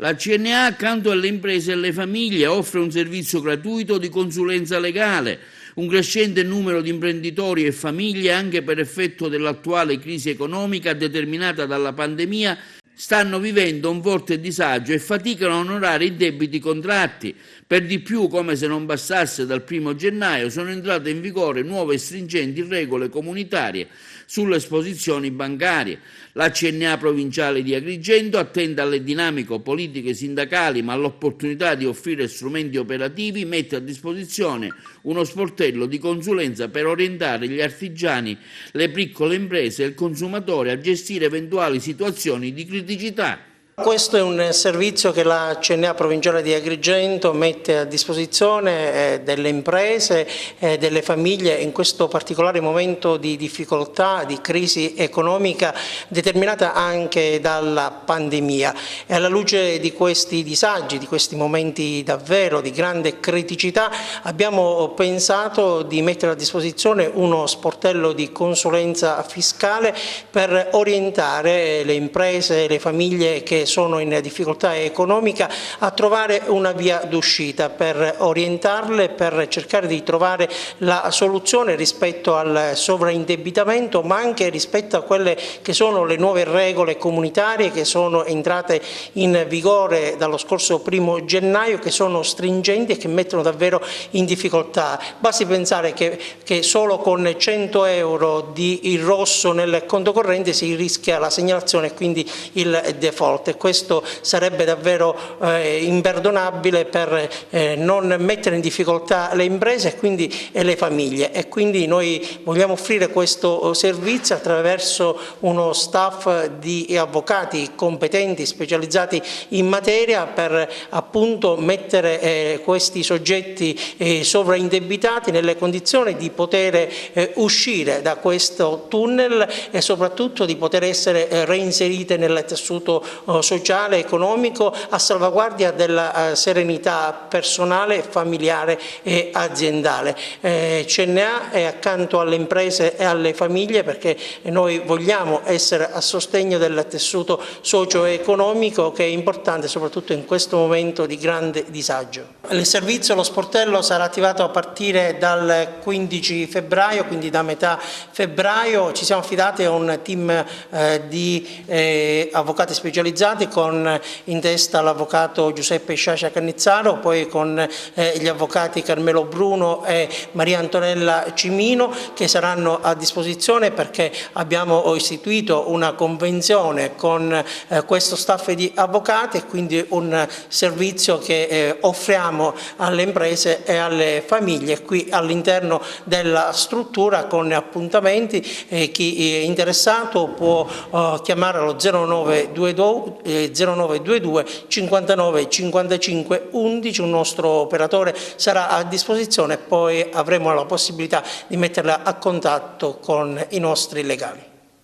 La CNA, accanto alle imprese e alle famiglie, offre un servizio gratuito di consulenza legale. Un crescente numero di imprenditori e famiglie, anche per effetto dell'attuale crisi economica determinata dalla pandemia, stanno vivendo un forte disagio e faticano a onorare i debiti contratti. Per di più, come se non bastasse, dal 1° gennaio sono entrate in vigore nuove e stringenti regole comunitarie sulle esposizioni bancarie. La CNA provinciale di Agrigento, attenta alle dinamiche politiche sindacali ma all'opportunità di offrire strumenti operativi, mette a disposizione uno sportello di consulenza per orientare gli artigiani, le piccole imprese e il consumatore a gestire eventuali situazioni di criticità. Questo è un servizio che la CNA provinciale di Agrigento mette a disposizione delle imprese e delle famiglie in questo particolare momento di difficoltà, di crisi economica determinata anche dalla pandemia. E alla luce di questi disagi, di questi momenti davvero di grande criticità, abbiamo pensato di mettere a disposizione uno sportello di consulenza fiscale per orientare le imprese e le famiglie che sono in difficoltà economica a trovare una via d'uscita, per orientarle, per cercare di trovare la soluzione rispetto al sovraindebitamento, ma anche rispetto a quelle che sono le nuove regole comunitarie che sono entrate in vigore dallo scorso 1° gennaio, che sono stringenti e che mettono davvero in difficoltà. Basti pensare che solo con 100 euro di il rosso nel conto corrente si rischia la segnalazione e quindi il default. Questo sarebbe davvero imperdonabile per non mettere in difficoltà le imprese e quindi le famiglie, e quindi noi vogliamo offrire questo servizio attraverso uno staff di avvocati competenti, specializzati in materia, per appunto mettere questi soggetti sovraindebitati nelle condizioni di poter uscire da questo tunnel e soprattutto di poter essere reinserite nel tessuto sociale, economico, a salvaguardia della serenità personale, familiare e aziendale. CNA è accanto alle imprese e alle famiglie perché noi vogliamo essere a sostegno del tessuto socio-economico, che è importante soprattutto in questo momento di grande disagio. Il servizio, lo sportello, sarà attivato a partire dal 15 febbraio, quindi da metà febbraio. Ci siamo affidati a un team di avvocati specializzati, con in testa l'avvocato Giuseppe Sciascia Cannizzaro, poi con gli avvocati Carmelo Bruno e Maria Antonella Cimino, che saranno a disposizione perché abbiamo istituito una convenzione con questo staff di avvocati, e quindi un servizio che offriamo alle imprese e alle famiglie qui all'interno della struttura con appuntamenti. Chi è interessato può chiamare allo 0922 59 55 11, un nostro operatore sarà a disposizione e poi avremo la possibilità di metterla a contatto con i nostri legali.